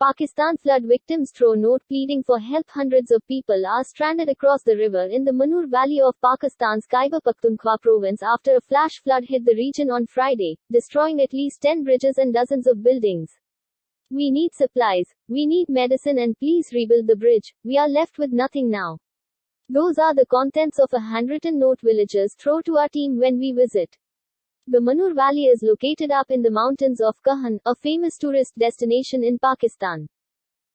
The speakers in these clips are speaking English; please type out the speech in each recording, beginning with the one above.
Pakistan flood victims throw note pleading for help. Hundreds of people are stranded across the river in the Manur Valley of Pakistan's Khyber Pakhtunkhwa province after a flash flood hit the region on Friday, destroying at least 10 bridges and dozens of buildings. We need supplies, we need medicine, and please rebuild the bridge. We are left with nothing now. Those are the contents of a handwritten note villagers throw to our team when we visit. The Manur Valley is located up in the mountains of Kahan, a famous tourist destination in Pakistan.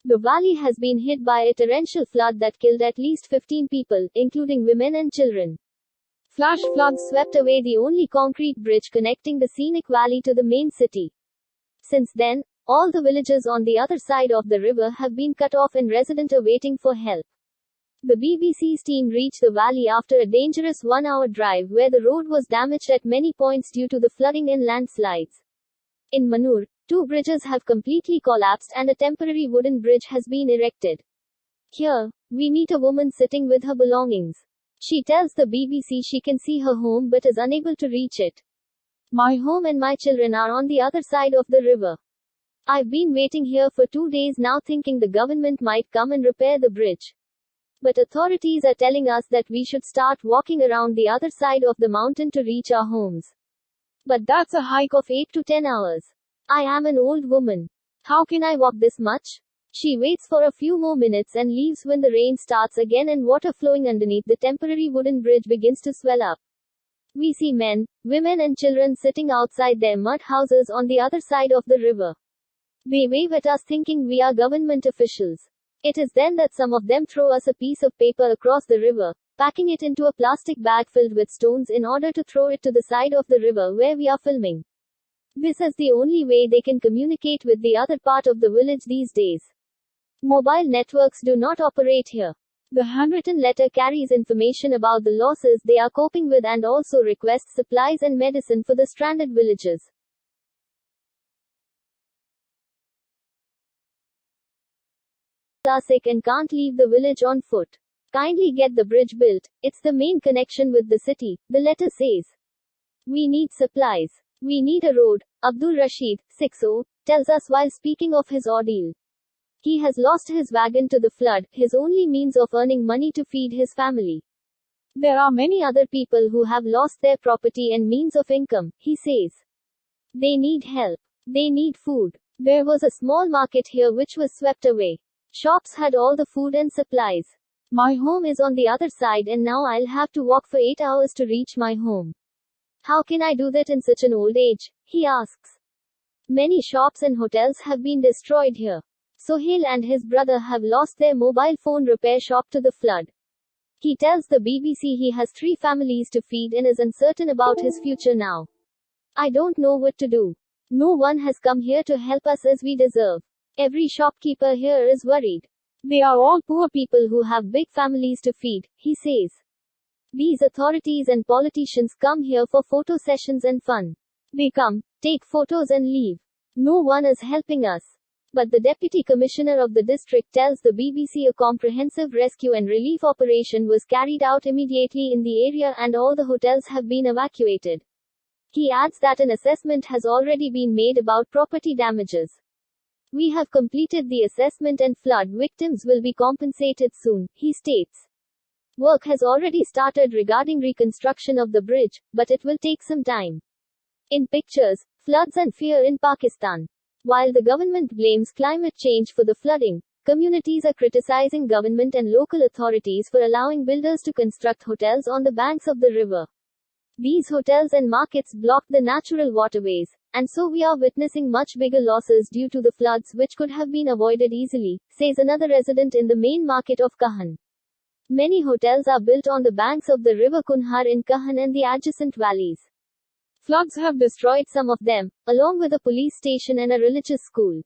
The valley has been hit by a torrential flood that killed at least 15 people, including women and children. Flash floods swept away the only concrete bridge connecting the scenic valley to the main city. Since then, all the villages on the other side of the river have been cut off and residents are waiting for help. The BBC's team reached the valley after a dangerous one-hour drive where the road was damaged at many points due to the flooding and landslides. In Manur, 2 bridges have completely collapsed and a temporary wooden bridge has been erected. Here, we meet a woman sitting with her belongings. She tells the BBC she can see her home but is unable to reach it. My home and my children are on the other side of the river. I've been waiting here for 2 days now thinking the government might come and repair the bridge. But authorities are telling us that we should start walking around the other side of the mountain to reach our homes. But that's a hike of 8 to 10 hours. I am an old woman. How can I walk this much? She waits for a few more minutes and leaves when the rain starts again and water flowing underneath the temporary wooden bridge begins to swell up. We see men, women and children sitting outside their mud houses on the other side of the river. They wave at us thinking we are government officials. It is then that some of them throw us a piece of paper across the river, packing it into a plastic bag filled with stones in order to throw it to the side of the river where we are filming. This is the only way they can communicate with the other part of the village these days. Mobile networks do not operate here. The handwritten letter carries information about the losses they are coping with and also requests supplies and medicine for the stranded villagers. Are sick and can't leave the village on foot. Kindly get the bridge built, it's the main connection with the city, the letter says. We need supplies. We need a road, Abdul Rashid, 60, tells us while speaking of his ordeal. He has lost his wagon to the flood, his only means of earning money to feed his family. There are many other people who have lost their property and means of income, he says. They need help. They need food. There was a small market here which was swept away. Shops had all the food and supplies. My home is on the other side and now I'll have to walk for 8 hours to reach my home. How can I do that in such an old age? He asks. Many shops and hotels have been destroyed here. Sohail and his brother have lost their mobile phone repair shop to the flood. He tells the BBC he has 3 families to feed and is uncertain about his future now. I don't know what to do. No one has come here to help us as we deserve. Every shopkeeper here is worried. They are all poor people who have big families to feed, he says. These authorities and politicians come here for photo sessions and fun. They come, take photos and leave. No one is helping us. But the deputy commissioner of the district tells the BBC a comprehensive rescue and relief operation was carried out immediately in the area and all the hotels have been evacuated. He adds that an assessment has already been made about property damages. We have completed the assessment and flood victims will be compensated soon, he states. Work has already started regarding reconstruction of the bridge, but it will take some time. In pictures, floods and fear in Pakistan. While the government blames climate change for the flooding, communities are criticizing government and local authorities for allowing builders to construct hotels on the banks of the river. These hotels and markets block the natural waterways, and so we are witnessing much bigger losses due to the floods which could have been avoided easily, says another resident in the main market of Kahan. Many hotels are built on the banks of the river Kunhar in Kahan and the adjacent valleys. Floods have destroyed some of them, along with a police station and a religious school.